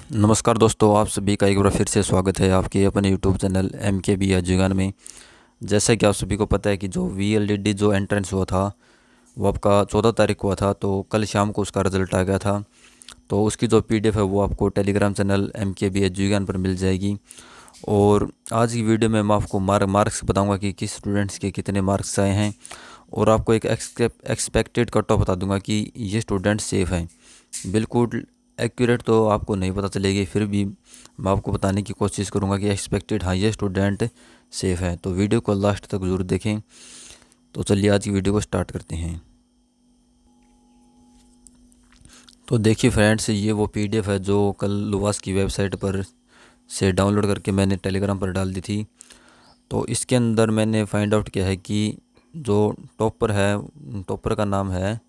नमस्कार दोस्तों, आप सभी का एक बार फिर से स्वागत है आपके अपने यूट्यूब चैनल MKB एजुकेशन में। जैसा कि आप सभी को पता है कि जो VLDD जो एंट्रेंस हुआ था वो आपका 14 तारीख को हुआ था। तो कल शाम को उसका रिज़ल्ट आ गया था। तो उसकी जो PDF है वो आपको टेलीग्राम चैनल MKB एजुकेशन पर मिल जाएगी। और आज की वीडियो में मैं आपको मार्क्स बताऊँगा कि किस स्टूडेंट्स के कितने मार्क्स आए हैं, और आपको एक एक्सपेक्टेड कट ऑफ बता दूंगा कि ये स्टूडेंट सेफ़ हैं। बिल्कुल एक्यूरेट तो आपको नहीं पता चलेगी, फिर भी मैं आपको बताने की कोशिश करूंगा कि एक्सपेक्टेड हाँ ये स्टूडेंट सेफ़ है। तो वीडियो को लास्ट तक ज़रूर देखें। तो चलिए आज की वीडियो को स्टार्ट करते हैं। तो देखिए फ्रेंड्स, ये वो PDF है जो कल लुवास की वेबसाइट पर से डाउनलोड करके मैंने टेलीग्राम पर डाल दी थी। तो इसके अंदर मैंने फाइंड आउट किया है कि जो टॉपर है, टॉपर का नाम है,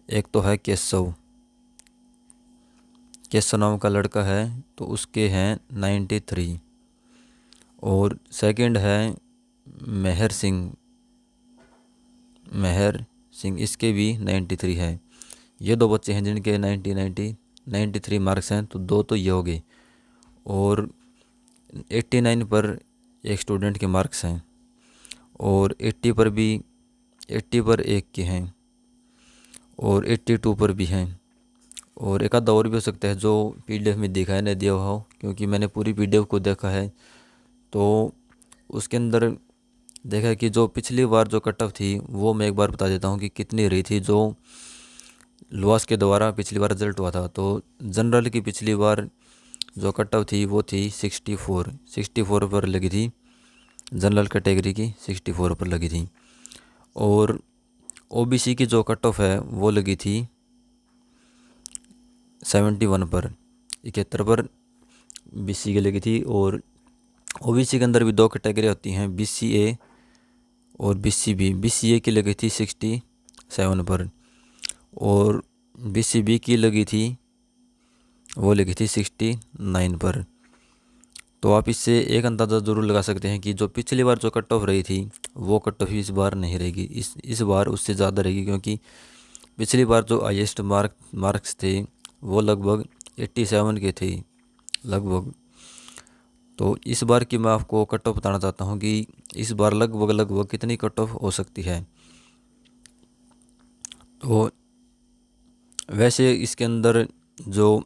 एक तो है केशव नाम का लड़का है, तो उसके हैं 93। और सेकंड है मेहर सिंह, इसके भी 93 है। ये दो बच्चे हैं जिनके 93 मार्क्स हैं। तो दो तो ये हो गए, और 89 पर एक स्टूडेंट के मार्क्स हैं, और 80 पर एक के हैं, और 82 पर भी हैं। और एक आधा और भी हो सकता है जो PDF में दिखाई नहीं दिया हो, क्योंकि मैंने पूरी PDF को देखा है। तो उसके अंदर देखा है कि जो पिछली बार जो कट ऑफ थी वो मैं एक बार बता देता हूँ कि कितनी रही थी। जो लुआस के द्वारा पिछली बार रिजल्ट हुआ था, तो जनरल की पिछली बार जो कट ऑफ थी वो थी 64 पर लगी थी। जनरल कैटेगरी की 64 पर लगी थी। और OBC की जो कट ऑफ है वो लगी थी 71 पर, 71 पर BC की लगी थी। और OBC के अंदर भी दो कैटेगरी होती हैं, BCA और BCB। BCA की लगी थी 67 पर, और BCB की लगी थी, वो लगी थी 69 पर। तो आप इससे एक अंदाज़ा ज़रूर लगा सकते हैं कि जो पिछली बार जो कट ऑफ रही थी वो कट ऑफ इस बार नहीं रहेगी, इस बार उससे ज़्यादा रहेगी। क्योंकि पिछली बार जो हाईएस्ट मार्क्स थे वो लगभग 87 के थे लगभग। तो इस बार की मैं आपको कट ऑफ बताना चाहता हूँ कि इस बार लगभग कितनी कट ऑफ हो सकती है। तो वैसे इसके अंदर जो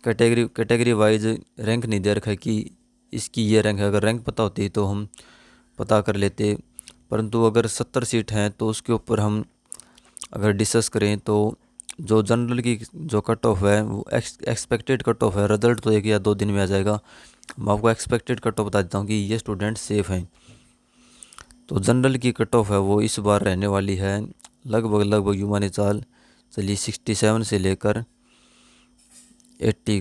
कैटेगरी वाइज रैंक नहीं दे रखा है कि इसकी ये रैंक है। अगर रैंक पता होती तो हम पता कर लेते, परंतु अगर 70 सीट हैं तो उसके ऊपर हम अगर डिस्कस करें तो जो जनरल की जो कट ऑफ है वो एक्सपेक्टेड कट ऑफ है। रिजल्ट तो 1 या 2 दिन में आ जाएगा। मैं आपको एक्सपेक्टेड कट ऑफ बता देता हूँ कि ये स्टूडेंट सेफ़ हैं। तो जनरल की कट ऑफ है वो इस बार रहने वाली है लगभग युमानी चाल चलिए 67 से लेकर 80।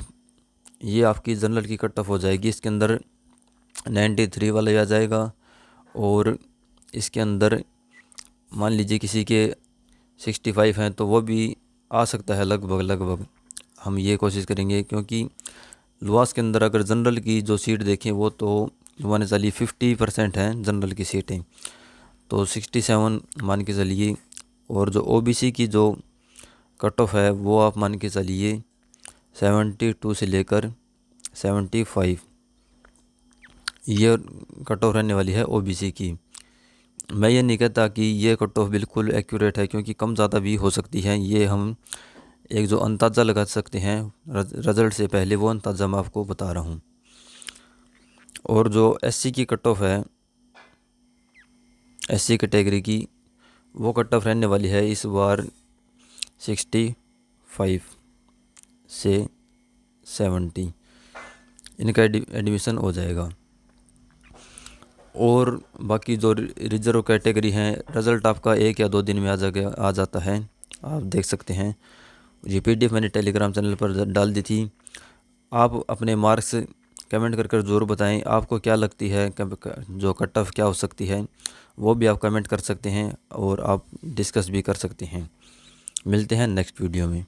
ये आपकी जनरल की कट ऑफ हो जाएगी। इसके अंदर 93 वाला भी आ जाएगा, और इसके अंदर मान लीजिए किसी के 65 हैं तो वो भी आ सकता है लगभग। हम ये कोशिश करेंगे, क्योंकि लुआस के अंदर अगर जनरल की जो सीट देखें वो तो मान के चलिए 50% हैं जनरल की सीटें, तो 67 मान के चलिए। और जो OBC की जो कट ऑफ है वो आप मान के चलिए 72 से लेकर 75, ये कट ऑफ रहने वाली है OBC की। मैं ये नहीं कहता कि ये कट ऑफ बिल्कुल एक्यूरेट है, क्योंकि कम ज़्यादा भी हो सकती है। ये हम एक जो अंदाज़ा लगा सकते हैं रिज़ल्ट से पहले, वो अंदाज़ा मैं आपको बता रहा हूँ। और जो SC की कट ऑफ है, SC कैटेगरी की, वो कट ऑफ रहने वाली है इस बार 65 से 70। इनका एडमिशन हो जाएगा। और बाकी जो रिजर्व कैटेगरी हैं, रिज़ल्ट आपका 1 या 2 दिन में आ जाता है। आप देख सकते हैं। ये PDF मैंने टेलीग्राम चैनल पर डाल दी थी। आप अपने मार्क्स कमेंट कर ज़रूर बताएं, आपको क्या लगती है जो कट ऑफ क्या हो सकती है, वो भी आप कमेंट कर सकते हैं और आप डिस्कस भी कर सकते हैं। मिलते हैं नेक्स्ट वीडियो में।